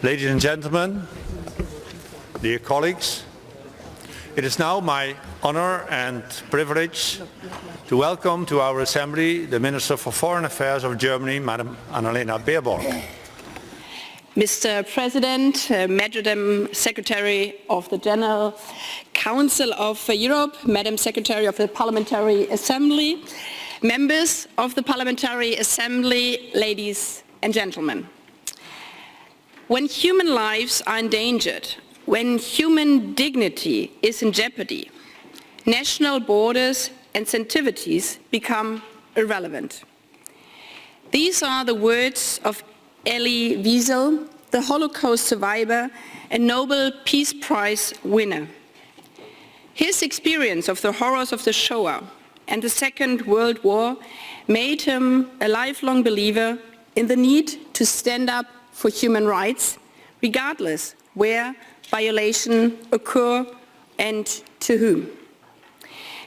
Ladies and gentlemen, dear colleagues, it is now my honor and privilege to welcome to our Assembly the Minister for Foreign Affairs of Germany, Madam Annalena Baerbock. Mr. President, Madam Secretary of the General Council of Europe, Madam Secretary of the Parliamentary Assembly, members of the Parliamentary Assembly, ladies and gentlemen. When human lives are endangered, when human dignity is in jeopardy, national borders and sensitivities become irrelevant. These are the words of Elie Wiesel, the Holocaust survivor and Nobel Peace Prize winner. His experience of the horrors of the Shoah and the Second World War made him a lifelong believer in the need to stand up for human rights, regardless where violations occur and to whom.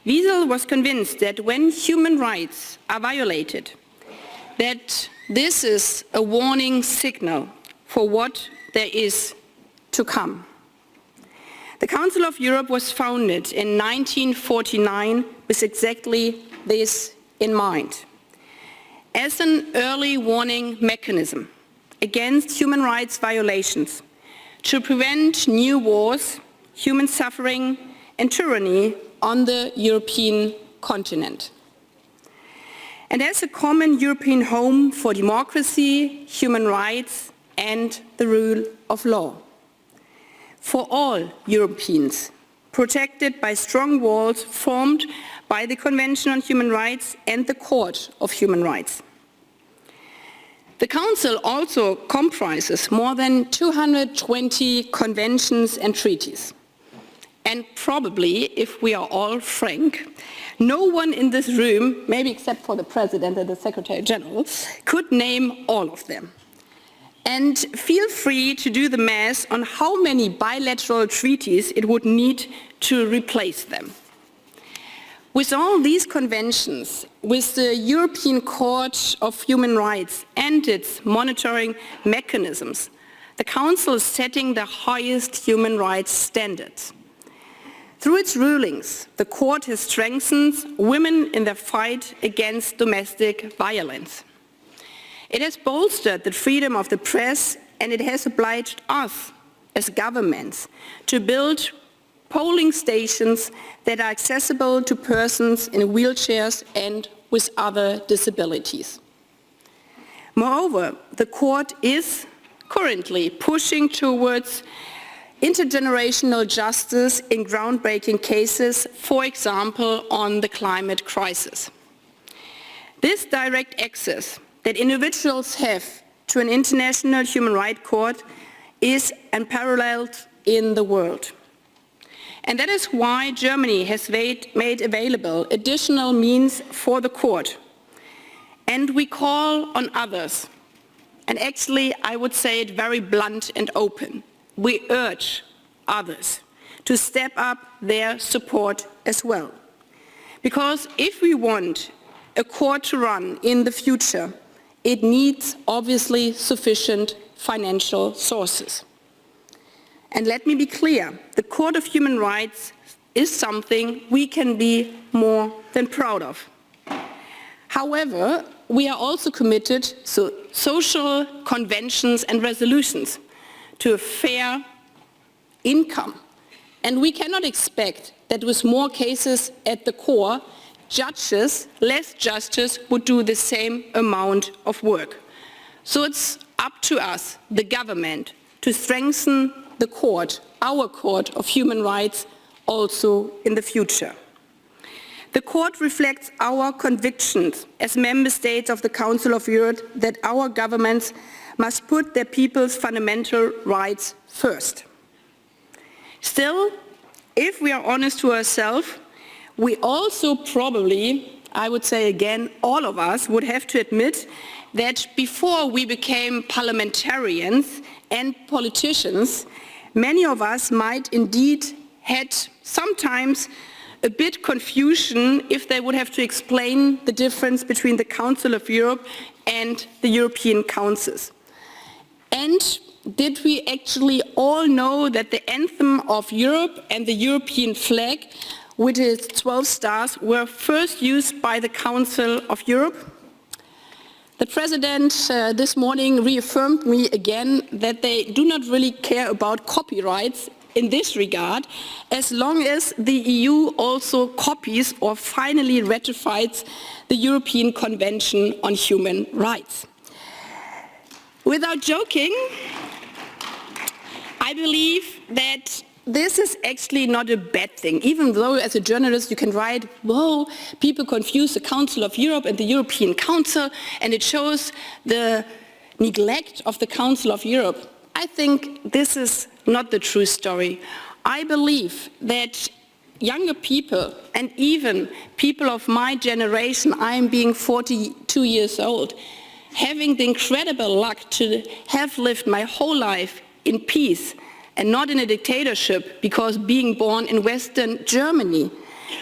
Wiesel was convinced that when human rights are violated, that this is a warning signal for what there is to come. The Council of Europe was founded in 1949 with exactly this in mind, as an early warning mechanism against human rights violations, to prevent new wars, human suffering and tyranny on the European continent. And as a common European home for democracy, human rights and the rule of law. For all Europeans, protected by strong walls formed by the Convention on Human Rights and the Court of Human Rights. The Council also comprises more than 220 conventions and treaties. And probably, if we are all frank, no one in this room, maybe except for the President and the Secretary General, could name all of them. And feel free to do the math on how many bilateral treaties it would need to replace them. With all these conventions, with the European Court of Human Rights and its monitoring mechanisms, the Council is setting the highest human rights standards. Through its rulings, the Court has strengthened women in their fight against domestic violence. It has bolstered the freedom of the press, and it has obliged us as governments to build polling stations that are accessible to persons in wheelchairs and with other disabilities. Moreover, the Court is currently pushing towards intergenerational justice in groundbreaking cases, for example, on the climate crisis. This direct access that individuals have to an international human rights court is unparalleled in the world. And that is why Germany has made available additional means for the court. And we call on others, and actually I would say it very blunt and open, we urge others to step up their support as well. Because if we want a court to run in the future, it needs obviously sufficient financial sources. And let me be clear, the Court of Human Rights is something we can be more than proud of. However, we are also committed to social conventions and resolutions, to a fair income. And we cannot expect that with more cases at the core, less judges would do the same amount of work. So it's up to us, the government, to strengthen the court, our Court of Human Rights, also in the future. The court reflects our convictions as member states of the Council of Europe that our governments must put their people's fundamental rights first. Still, if we are honest to ourselves, we also probably, I would say again, all of us would have to admit that before we became parliamentarians and politicians, many of us might indeed had sometimes a bit confusion if they would have to explain the difference between the Council of Europe and the European councils. And did we actually all know that the anthem of Europe and the European flag, with its 12 stars, were first used by the Council of Europe? The President this morning reaffirmed me again that they do not really care about copyrights in this regard, as long as the EU also copies or finally ratifies the European Convention on Human Rights. Without joking, I believe that this is actually not a bad thing, even though as a journalist you can write, whoa, people confuse the Council of Europe and the European Council, and it shows the neglect of the Council of Europe. I think this is not the true story. I believe that younger people, and even people of my generation, I am being 42 years old, having the incredible luck to have lived my whole life in peace and not in a dictatorship, because being born in Western Germany,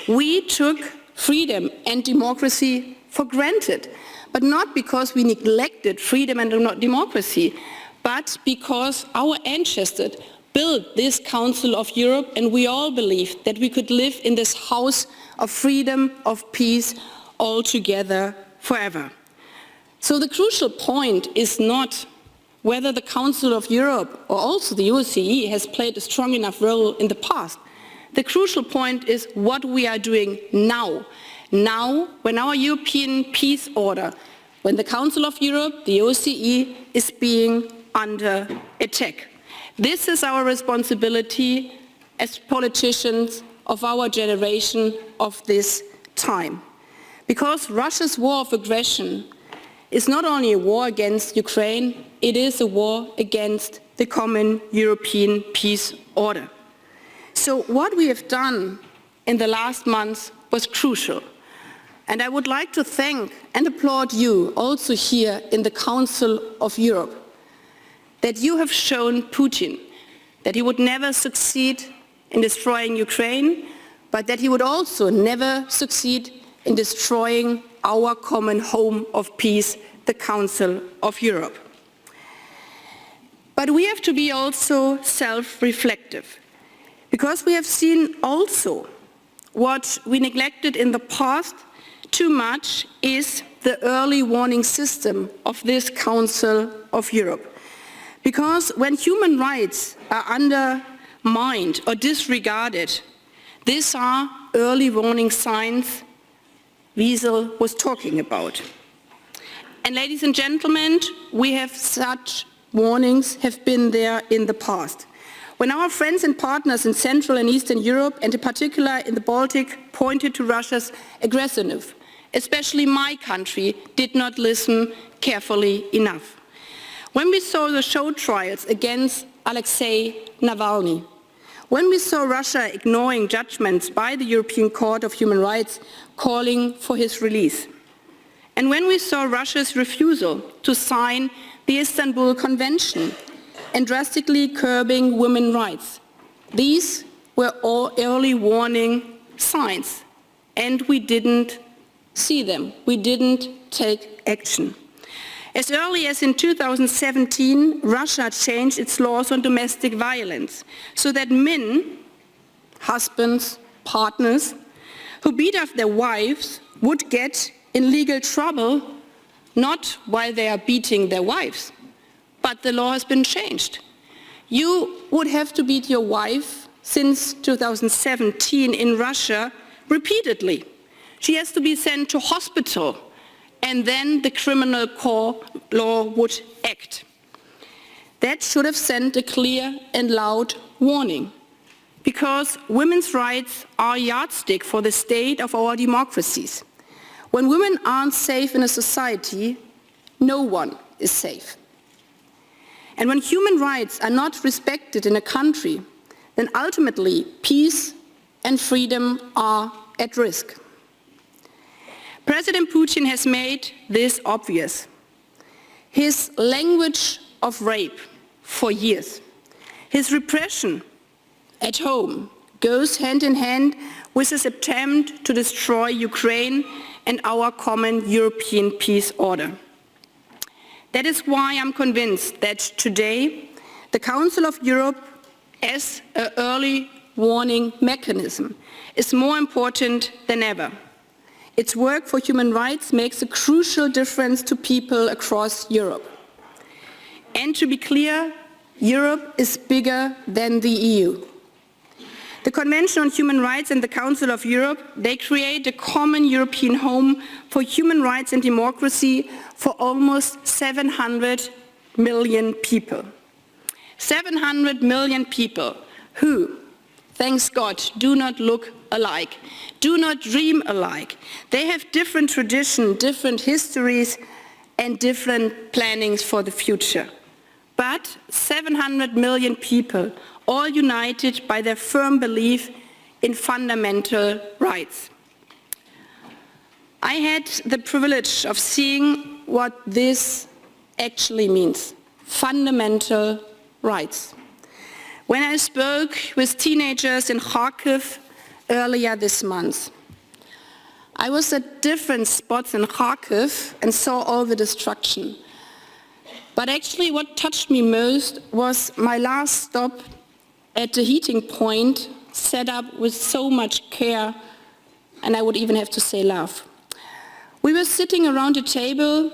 we took freedom and democracy for granted, but not because we neglected freedom and democracy, but because our ancestors built this Council of Europe, and we all believed that we could live in this house of freedom, of peace, all together forever. So the crucial point is not whether the Council of Europe or also the OSCE has played a strong enough role in the past. The crucial point is what we are doing now. Now, when our European peace order, when the Council of Europe, the OSCE, is being under attack. This is our responsibility as politicians of our generation of this time. Because Russia's war of aggression is not only a war against Ukraine, it is a war against the common European peace order. So what we have done in the last months was crucial. And I would like to thank and applaud you also here in the Council of Europe, that you have shown Putin that he would never succeed in destroying Ukraine, but that he would also never succeed in destroying our common home of peace, the Council of Europe. But we have to be also self-reflective, because we have seen also what we neglected in the past too much is the early warning system of this Council of Europe. Because when human rights are undermined or disregarded, these are early warning signs Wiesel was talking about. And ladies and gentlemen, we have such warnings have been there in the past. When our friends and partners in Central and Eastern Europe, and in particular in the Baltic, pointed to Russia's aggressiveness, especially my country did not listen carefully enough. When we saw the show trials against Alexei Navalny, when we saw Russia ignoring judgments by the European Court of Human Rights calling for his release, and when we saw Russia's refusal to sign the Istanbul Convention and drastically curbing women's rights, these were all early warning signs, and we didn't see them. We didn't take action. As early as in 2017, Russia changed its laws on domestic violence so that men, husbands, partners, who beat up their wives would get in legal trouble, not while they are beating their wives, but the law has been changed. You would have to beat your wife since 2017 in Russia repeatedly. She has to be sent to hospital, and then the criminal law would act. That should have sent a clear and loud warning, because women's rights are a yardstick for the state of our democracies. When women aren't safe in a society, no one is safe. And when human rights are not respected in a country, then ultimately peace and freedom are at risk. President Putin has made this obvious. His language of rape for years, his repression at home goes hand in hand with his attempt to destroy Ukraine and our common European peace order. That is why I'm convinced that today The Council of Europe, as an early warning mechanism, is more important than ever. Its work for human rights makes a crucial difference to people across Europe. And to be clear, Europe is bigger than the EU. The Convention on Human Rights and the Council of Europe, they create a common European home for human rights and democracy for almost 700 million people. 700 million people who, thanks God, do not look alike, do not dream alike. They have different traditions, different histories, and different plannings for the future. But 700 million people, all united by their firm belief in fundamental rights. I had the privilege of seeing what this actually means, fundamental rights. When I spoke with teenagers in Kharkiv earlier this month, I was at different spots in Kharkiv and saw all the destruction. But actually what touched me most was my last stop at the heating point set up with so much care, and I would even have to say love. We were sitting around a table,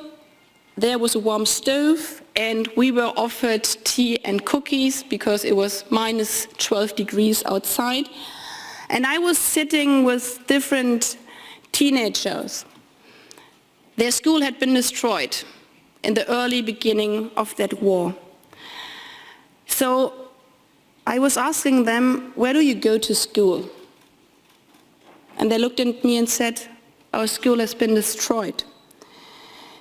there was a warm stove, and we were offered tea and cookies because it was minus 12 degrees outside. And I was sitting with different teenagers. Their school had been destroyed in the early beginning of that war. So I was asking them, where do you go to school? And they looked at me and said, our school has been destroyed.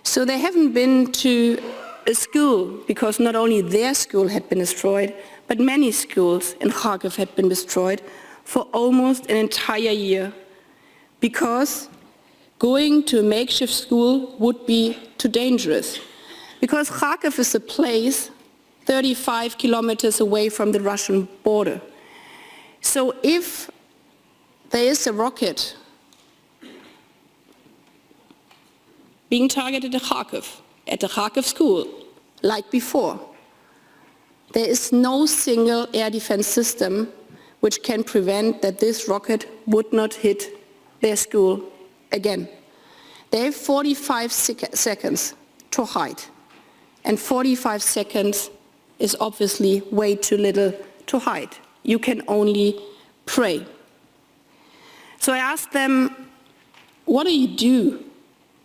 So they haven't been to a school because not only their school had been destroyed, but many schools in Kharkiv had been destroyed for almost an entire year, because going to a makeshift school would be too dangerous. Because Kharkiv is a place 35 kilometers away from the Russian border. So if there is a rocket being targeted at the Kharkiv school, like before, there is no single air defense system which can prevent that this rocket would not hit their school again. They have 45 seconds to hide, and 45 seconds is obviously way too little to hide. You can only pray. So I asked them, what do you do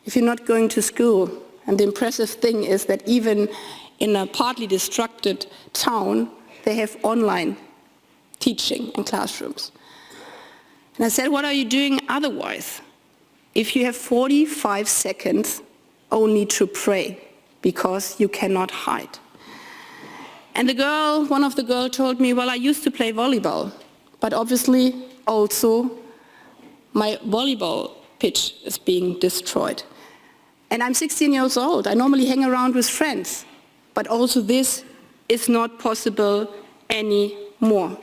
if you're not going to school? And the impressive thing is that even in a partly destructed town, they have online teaching in classrooms. And I said, what are you doing otherwise? If you have 45 seconds only to pray, because you cannot hide. And one of the girls told me, well, I used to play volleyball, but obviously also my volleyball pitch is being destroyed. And I'm 16 years old. I normally hang around with friends, but also this is not possible anymore.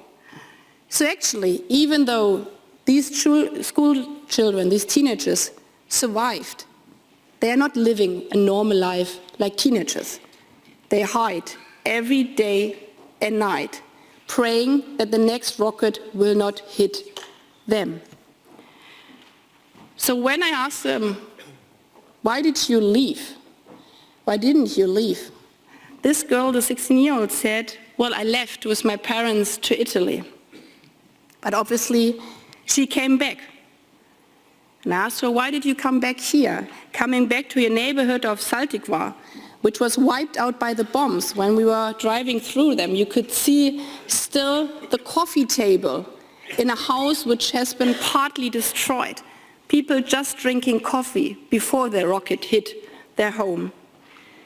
So actually, even though these school children, these teenagers, survived, they are not living a normal life like teenagers. They hide every day and night, praying that the next rocket will not hit them. So when I asked them, why did you leave? Why didn't you leave? This girl, the 16-year-old, said, well, I left with my parents to Italy. But obviously, she came back. And I asked her, why did you come back here? Coming back to your neighborhood of Saltikva, which was wiped out by the bombs. When we were driving through them, you could see still the coffee table in a house which has been partly destroyed. People just drinking coffee before the rocket hit their home.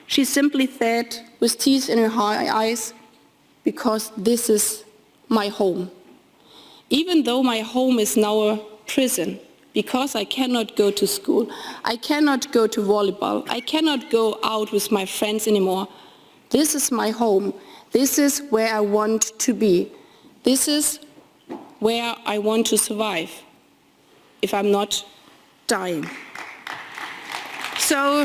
She simply said, with tears in her eyes, because this is my home. Even though my home is now a prison, because I cannot go to school, I cannot go to volleyball, I cannot go out with my friends anymore. This is my home. This is where I want to be. This is where I want to survive if I'm not dying. So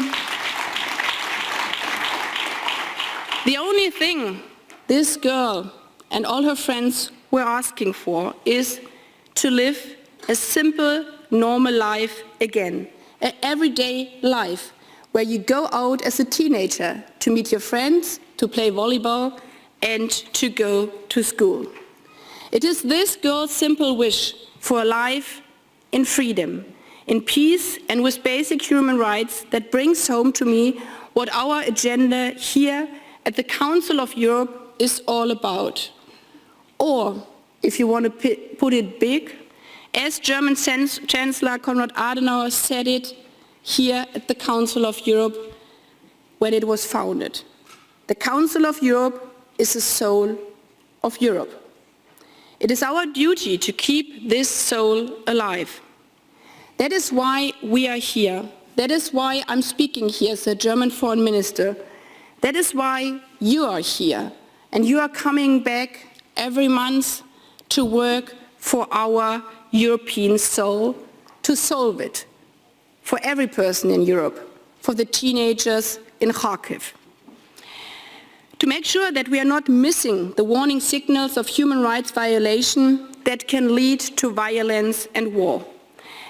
the only thing this girl and all her friends were asking for is to live a simple, normal life again, an everyday life where you go out as a teenager to meet your friends, to play volleyball, and to go to school. It is this girl's simple wish for a life in freedom, in peace and with basic human rights that brings home to me what our agenda here at the Council of Europe is all about. Or, if you want to put it big, as German Chancellor Konrad Adenauer said it here at the Council of Europe when it was founded. The Council of Europe is the soul of Europe. It is our duty to keep this soul alive. That is why we are here. That is why I'm speaking here as a German foreign minister. That is why you are here. And you are coming back every month to work for our European soul, to solve it for every person in Europe, for the teenagers in Kharkiv. To make sure that we are not missing the warning signals of human rights violation that can lead to violence and war.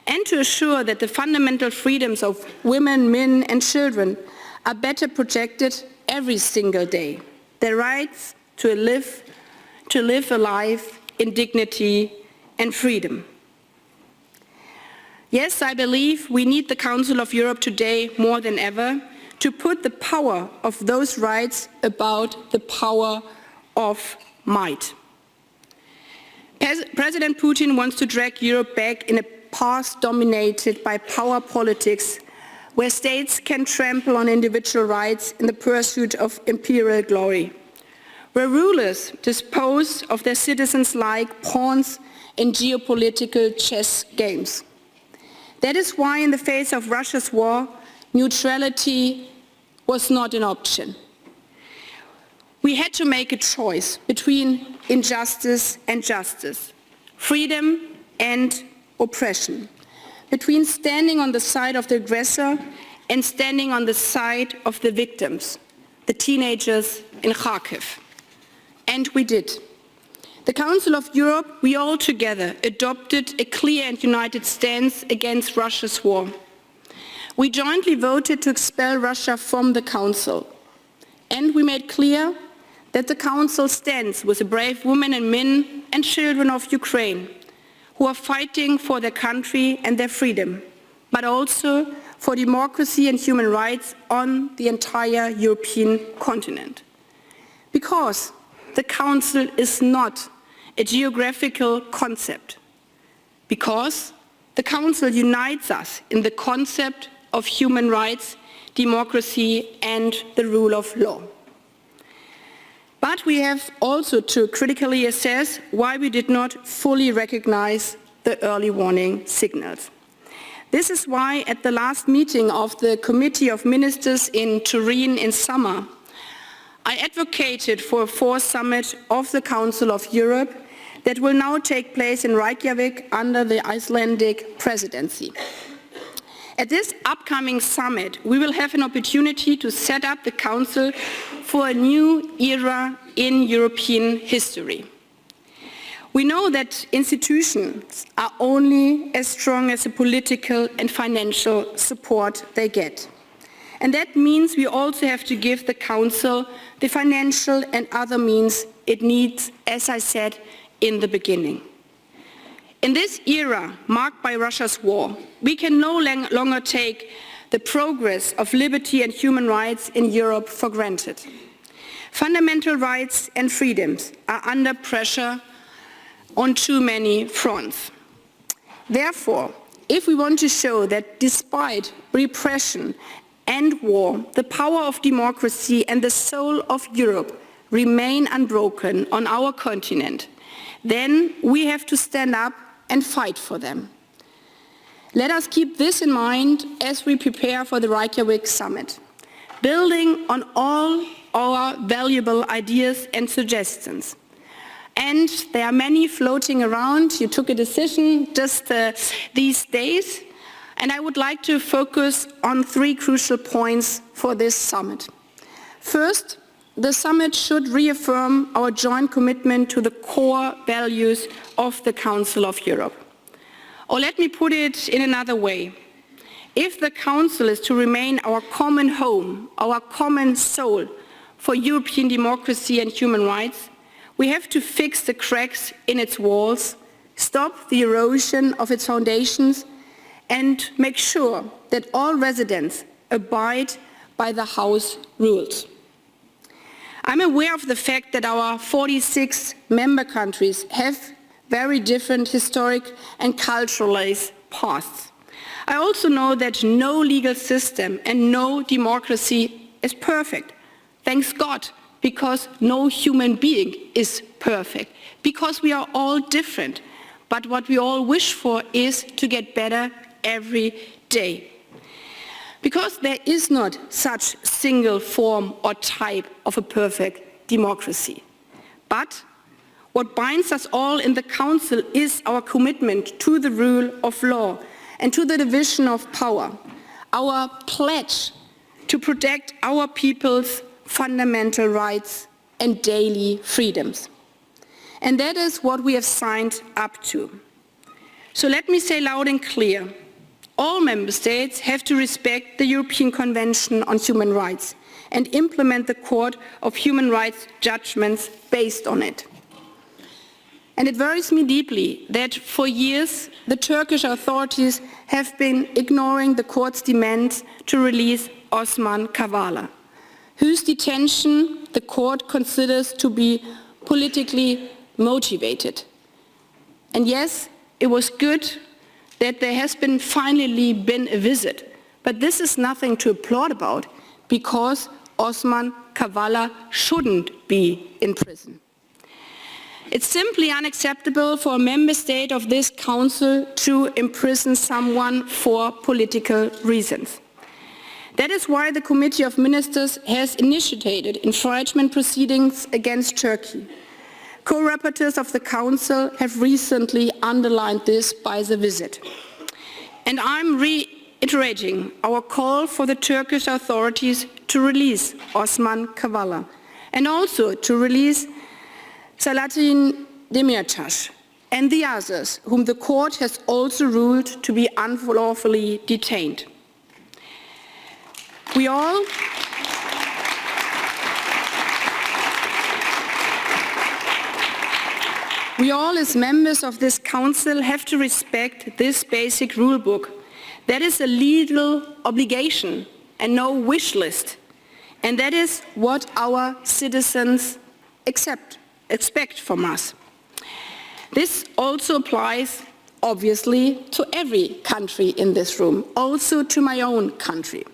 And to assure that the fundamental freedoms of women, men and children are better protected every single day. Their rights to live a life in dignity and freedom. Yes, I believe we need the Council of Europe today more than ever to put the power of those rights above the power of might. President Putin wants to drag Europe back in a past dominated by power politics, where states can trample on individual rights in the pursuit of imperial glory, where rulers dispose of their citizens like pawns in geopolitical chess games. That is why in the face of Russia's war, neutrality was not an option. We had to make a choice between injustice and justice, freedom and oppression, between standing on the side of the aggressor and standing on the side of the victims, the teenagers in Kharkiv. And we did. The Council of Europe, we all together adopted a clear and united stance against Russia's war. We jointly voted to expel Russia from the Council. And we made clear that the Council stands with the brave women and men and children of Ukraine who are fighting for their country and their freedom, but also for democracy and human rights on the entire European continent. Because the Council is not a geographical concept. Because the Council unites us in the concept of human rights, democracy and the rule of law. But we have also to critically assess why we did not fully recognize the early warning signals. This is why at the last meeting of the Committee of Ministers in Turin in summer, I advocated for a fourth summit of the Council of Europe that will now take place in Reykjavik under the Icelandic presidency. At this upcoming summit, we will have an opportunity to set up the Council for a new era in European history. We know that institutions are only as strong as the political and financial support they get. And that means we also have to give the Council the financial and other means it needs, as I said in the beginning. In this era marked by Russia's war, we can no longer take the progress of liberty and human rights in Europe for granted. Fundamental rights and freedoms are under pressure on too many fronts. Therefore, if we want to show that despite repression and war, the power of democracy and the soul of Europe remain unbroken on our continent, then we have to stand up and fight for them. Let us keep this in mind as we prepare for the Reykjavik summit, building on all our valuable ideas and suggestions. And there are many floating around. You took a decision just these days, and I would like to focus on three crucial points for this summit. First, the summit should reaffirm our joint commitment to the core values of the Council of Europe. Or let me put it in another way. If the Council is to remain our common home, our common soul for European democracy and human rights, we have to fix the cracks in its walls, stop the erosion of its foundations, and make sure that all residents abide by the House rules. I'm aware of the fact that our 46 member countries have very different historic and cultural pasts. I also know that no legal system and no democracy is perfect. Thanks God, because no human being is perfect, because we are all different. But what we all wish for is to get better every day. Because there is not such single form or type of a perfect democracy. But what binds us all in the Council is our commitment to the rule of law and to the division of power, our pledge to protect our people's fundamental rights and daily freedoms. And that is what we have signed up to. So let me say loud and clear, all member states have to respect the European Convention on Human Rights and implement the Court of Human Rights judgments based on it. And it worries me deeply that for years the Turkish authorities have been ignoring the court's demands to release Osman Kavala, whose detention the court considers to be politically motivated. And yes, it was good that there has finally been a visit, but this is nothing to applaud about because Osman Kavala shouldn't be in prison. It's simply unacceptable for a member state of this council to imprison someone for political reasons. That is why the Committee of Ministers has initiated infringement proceedings against Turkey. Co-rapporteurs of the Council have recently underlined this by the visit. And I'm reiterating our call for the Turkish authorities to release Osman Kavala and also to release Selahattin Demirtas and the others whom the court has also ruled to be unlawfully detained. We all as members of this council have to respect this basic rule book. That is a legal obligation and no wish list. And that is what our citizens expect from us. This also applies, obviously, to every country in this room, also to my own country.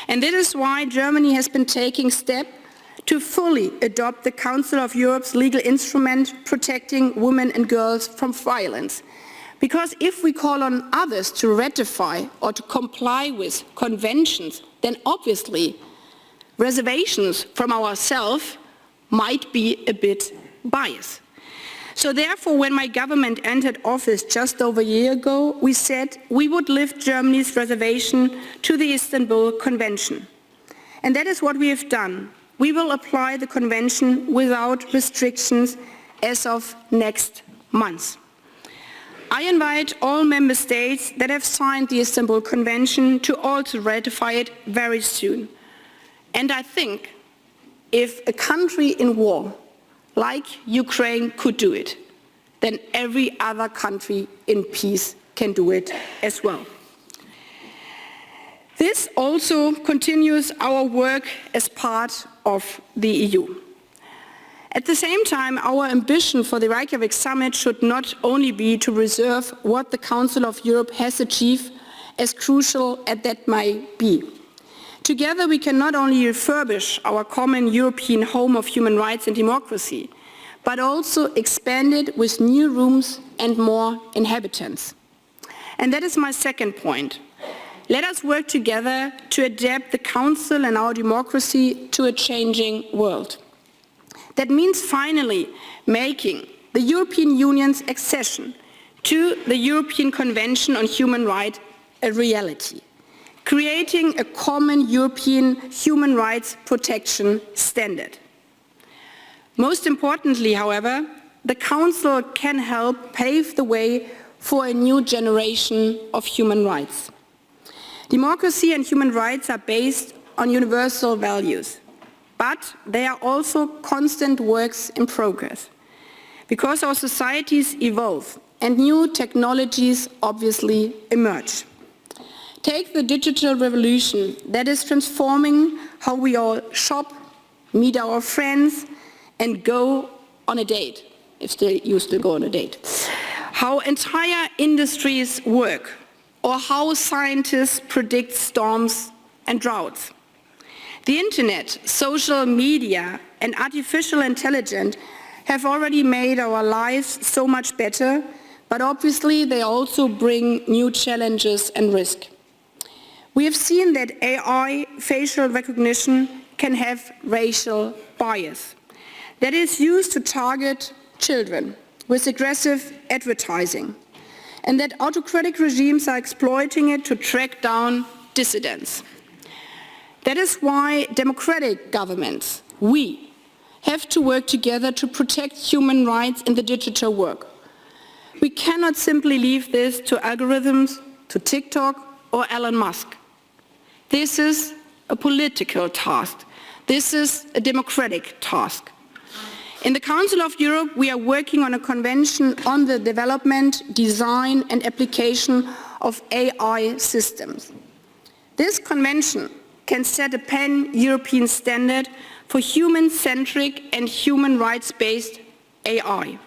And that is why Germany has been taking steps to fully adopt the Council of Europe's legal instrument protecting women and girls from violence. Because if we call on others to ratify or to comply with conventions, then obviously reservations from ourselves might be a bit biased. So therefore, when my government entered office just over a year ago, we said we would lift Germany's reservation to the Istanbul Convention. And that is what we have done. We will apply the convention without restrictions as of next month. I invite all member states that have signed the Istanbul Convention to also ratify it very soon. And I think if a country in war, like Ukraine, could do it, then every other country in peace can do it as well. This also continues our work as part of the EU. At the same time, our ambition for the Reykjavik summit should not only be to reserve what the Council of Europe has achieved, as crucial as that might be. Together we can not only refurbish our common European home of human rights and democracy, but also expand it with new rooms and more inhabitants. And that is my second point. Let us work together to adapt the Council and our democracy to a changing world. That means finally making the European Union's accession to the European Convention on Human Rights a reality, creating a common European human rights protection standard. Most importantly, however, the Council can help pave the way for a new generation of human rights. Democracy and human rights are based on universal values, but they are also constant works in progress, because our societies evolve and new technologies obviously emerge. Take the digital revolution that is transforming how we all shop, meet our friends, and go on a date, if you still go on a date. How entire industries work, or how scientists predict storms and droughts. The internet, social media, and artificial intelligence have already made our lives so much better, but obviously they also bring new challenges and risk. We have seen that AI facial recognition can have racial bias that is used to target children with aggressive advertising, and that autocratic regimes are exploiting it to track down dissidents. That is why democratic governments, we, have to work together to protect human rights in the digital world. We cannot simply leave this to algorithms, to TikTok or Elon Musk. This is a political task. This is a democratic task. In the Council of Europe, we are working on a convention on the development, design and application of AI systems. This convention can set a pan-European standard for human-centric and human rights-based AI,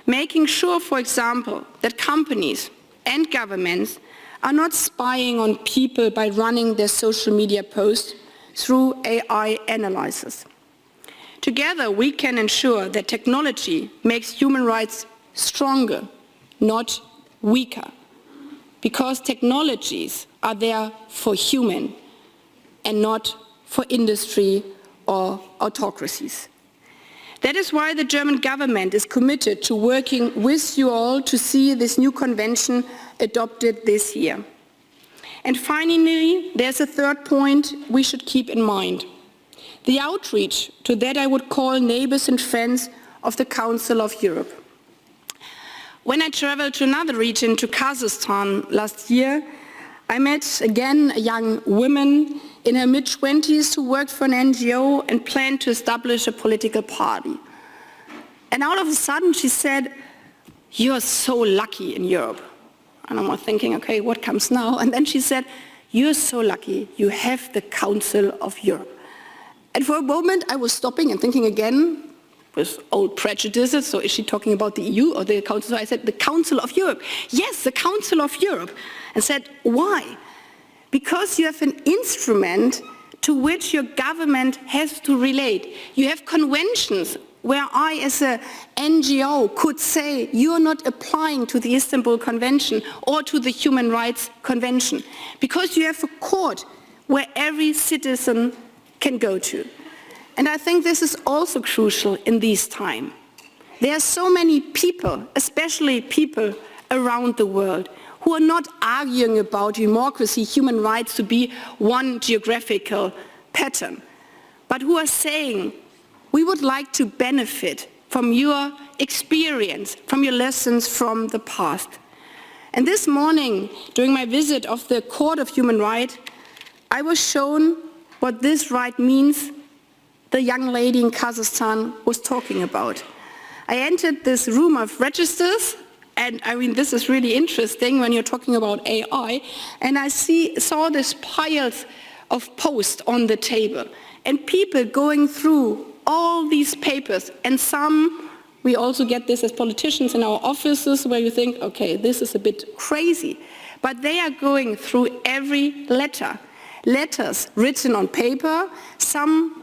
making sure, for example, that companies and governments are not spying on people by running their social media posts through AI analysis. Together, we can ensure that technology makes human rights stronger, not weaker, because technologies are there for human and not for industry or autocracies. That is why the German government is committed to working with you all to see this new convention adopted this year. And finally, there's a third point we should keep in mind: the outreach to that I would call neighbors and friends of the Council of Europe. When I traveled to another region, to Kazakhstan last year, I met again a young woman in her mid-20s who worked for an NGO and planned to establish a political party. And all of a sudden she said, "You are so lucky in Europe." And I'm thinking, okay, what comes now? And then she said, "You're so lucky, you have the Council of Europe." And for a moment I was stopping and thinking again, with old prejudices, so is she talking about the EU or the Council? So I said, the Council of Europe. Yes, the Council of Europe. And said, why? Because you have an instrument to which your government has to relate. You have conventions where I, as an NGO, could say, you're not applying to the Istanbul Convention or to the Human Rights Convention, because you have a court where every citizen can go to. And I think this is also crucial in these times. There are so many people, especially people around the world, who are not arguing about democracy, human rights to be one geographical pattern, but who are saying, we would like to benefit from your experience, from your lessons from the past. And this morning, during my visit of the Court of Human Rights, I was shown what this right means the young lady in Kazakhstan was talking about. I entered this room of registers, and I mean, this is really interesting when you're talking about AI, and I saw these piles of posts on the table, and people going through all these papers, and some, we also get this as politicians in our offices, where you think, okay, this is a bit crazy, but they are going through every letter. Letters written on paper, some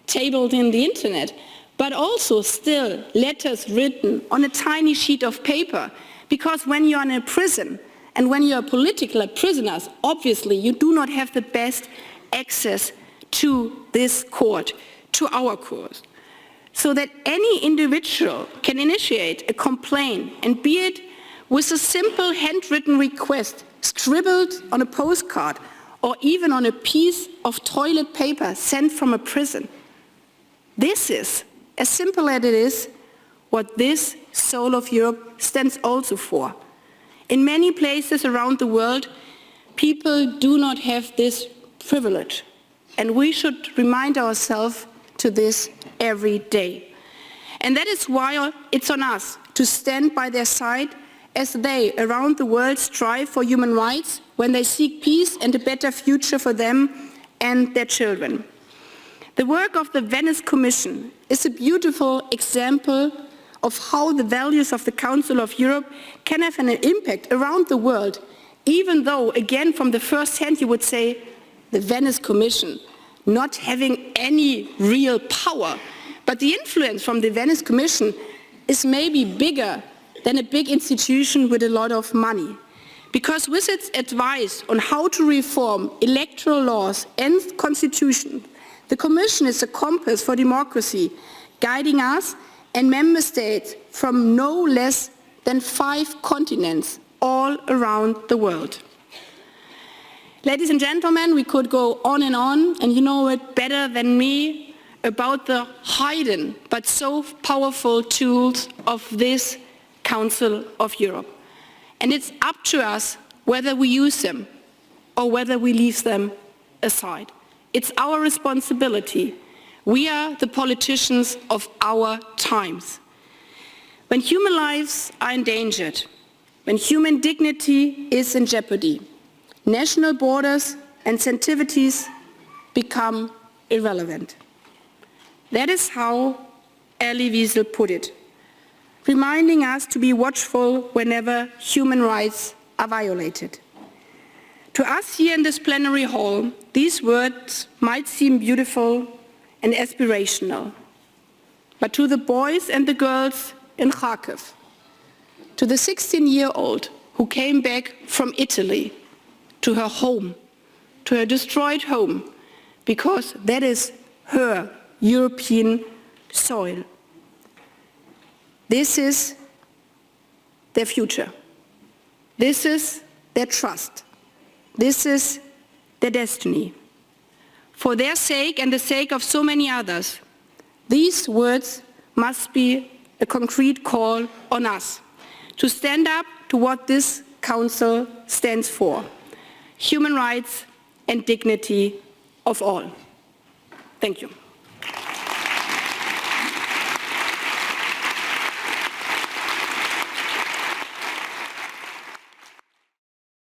tabled in the internet, but also still letters written on a tiny sheet of paper. Because when you're in a prison and when you're political prisoners, obviously you do not have the best access to this court, to our court. So that any individual can initiate a complaint, and be it with a simple handwritten request scribbled on a postcard or even on a piece of toilet paper sent from a prison. This is as simple as it is, what this soul of Europe stands also for. In many places around the world, people do not have this privilege, and we should remind ourselves to this every day. And that is why it's on us to stand by their side as they around the world strive for human rights when they seek peace and a better future for them and their children. The work of the Venice Commission is a beautiful example of how the values of the Council of Europe can have an impact around the world, even though, again, from the first hand you would say, the Venice Commission not having any real power. But the influence from the Venice Commission is maybe bigger than a big institution with a lot of money. Because with its advice on how to reform electoral laws and constitution, the Commission is a compass for democracy, guiding us and member states from no less than 5 continents all around the world. Ladies and gentlemen, we could go on, and you know it better than me, about the hidden but so powerful tools of this Council of Europe. And it's up to us whether we use them or whether we leave them aside. It's our responsibility. We are the politicians of our times. When human lives are endangered, when human dignity is in jeopardy, national borders and sensitivities become irrelevant. That is how Elie Wiesel put it, reminding us to be watchful whenever human rights are violated. To us here in this plenary hall, these words might seem beautiful and aspirational, but to the boys and the girls in Kharkiv, to the 16-year-old who came back from Italy, to her home, to her destroyed home, because that is her European soil. This is their future. This is their trust. This is their destiny. For their sake and the sake of so many others, these words must be a concrete call on us to stand up to what this Council stands for: human rights and dignity of all. Thank you.